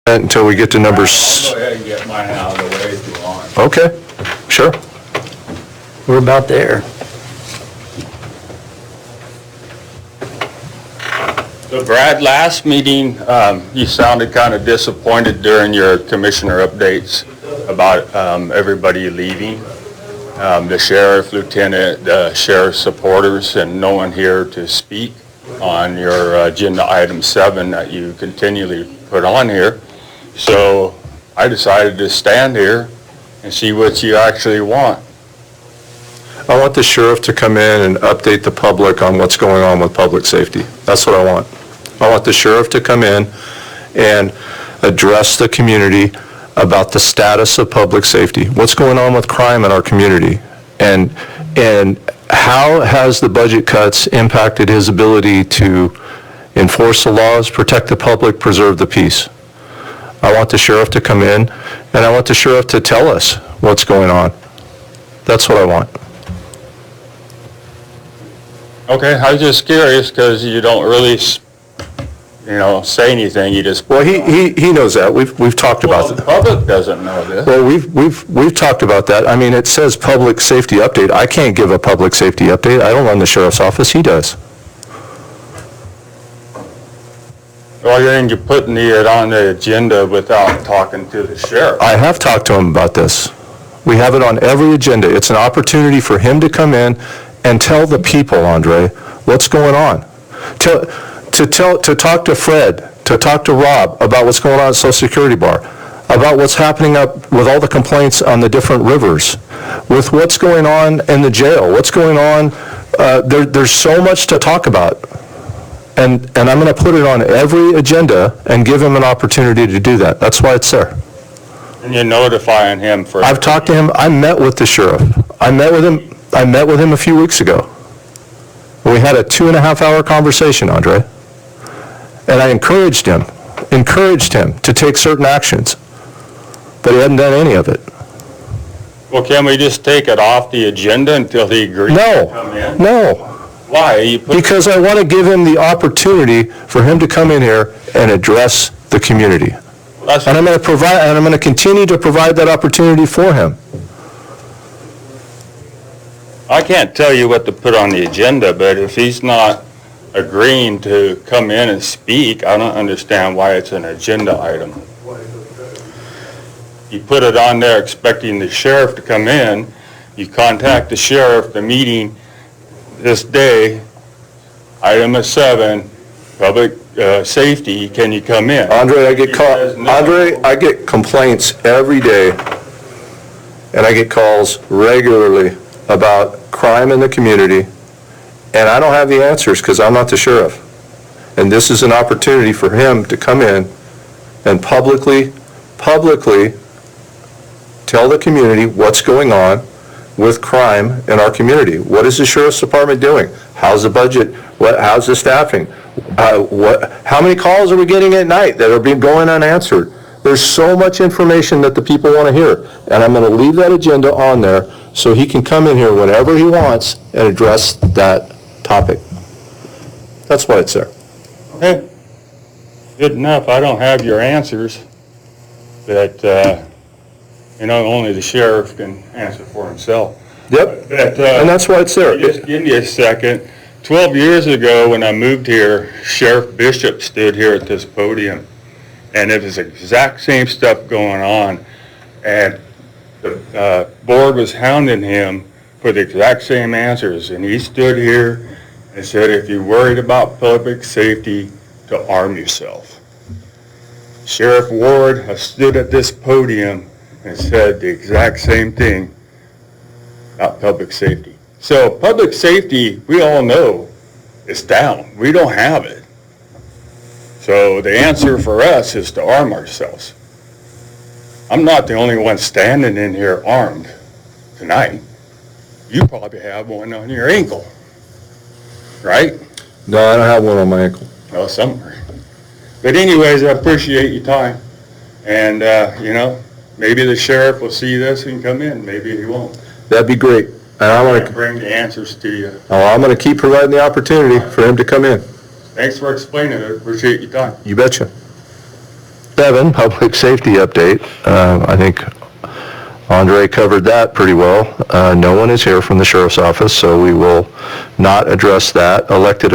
until we get to numbers. I'll go ahead and get mine out of the way if you want. Okay, sure. We're about there. So Brad, last meeting, you sounded kind of disappointed during your commissioner updates about everybody leaving. The sheriff, lieutenant, the sheriff's supporters, and no one here to speak on your agenda item 7 that you continually put on here. So I decided to stand here and see what you actually want. I want the sheriff to come in and update the public on what's going on with public safety. That's what I want. I want the sheriff to come in and address the community about the status of public safety. What's going on with crime in our community? And how has the budget cuts impacted his ability to enforce the laws, protect the public, preserve the peace? I want the sheriff to come in, and I want the sheriff to tell us what's going on. That's what I want. Okay, I was just curious because you don't really, say anything. You just. Well, he knows that. We've talked about The that. public doesn't know this. Well, we've talked about that. I mean, it says public safety update. I can't give a public safety update. I don't run the sheriff's office. He does. Well, then you're putting it on the agenda without talking to the sheriff. I have talked to him about this. We have it on every agenda. It's an opportunity for him to come in and tell the people, Andre, what's going on. To talk to Fred, to talk to Rob about what's going on at Social Security Bar, about what's happening up with all the complaints on the different rivers, with what's going on in the jail, what's going on. There's so much to talk about. And I'm going to put it on every agenda and give him an opportunity to do that. That's why it's there. And you're notifying him for. I've talked to him. I met with the sheriff. I met with him a few weeks ago. We had a 2.5-hour conversation, Andre. And I encouraged him to take certain actions. But he hadn't done any of it. Well, can we just take it off the agenda until he agrees to come in? No. Why? Because I want to give him the opportunity for him to come in here and address the community. And I'm going to continue to provide that opportunity for him. I can't tell you what to put on the agenda, but if he's not agreeing to come in and speak, I don't understand why it's an agenda item. You put it on there expecting the sheriff to come in, you contact the sheriff, the meeting this day, item 7, public safety, can you come in? Andre, I get complaints every day, and I get calls regularly about crime in the community, and I don't have the answers because I'm not the sheriff. And this is an opportunity for him to come in and publicly tell the community what's going on with crime in our community. What is the sheriff's department doing? How's the budget? How's the staffing? How many calls are we getting at night that are going unanswered? There's so much information that the people want to hear, and I'm going to leave that agenda on there so he can come in here whenever he wants and address that topic. That's why it's there. Okay, good enough. I don't have your answers, but, only the sheriff can answer for himself. Yep, But, and that's why it's there. just give me a second. 12 years ago, when I moved here, Sheriff Bishop stood here at this podium, and it was the exact same stuff going on, and the board was hounding him for the exact same answers, and he stood here and said, if you're worried about public safety, to arm yourself. Sheriff Ward has stood at this podium and said the exact same thing about public safety. So public safety, we all know, is down. We don't have it. So the answer for us is to arm ourselves. I'm not the only one standing in here armed tonight. You probably have one on your ankle, right? No, I don't have one on my ankle. Well, somewhere. But anyways, I appreciate your time. And, maybe the sheriff will see this and come in. Maybe he won't. That'd be great. And I'm I going to bring the answers to you. I'm going to keep providing the opportunity for him to come in. Thanks for explaining it. I appreciate your time. You betcha. 7, public safety update. I think Andre covered that pretty well. No one is here from the sheriff's office, so we will not address that. Elected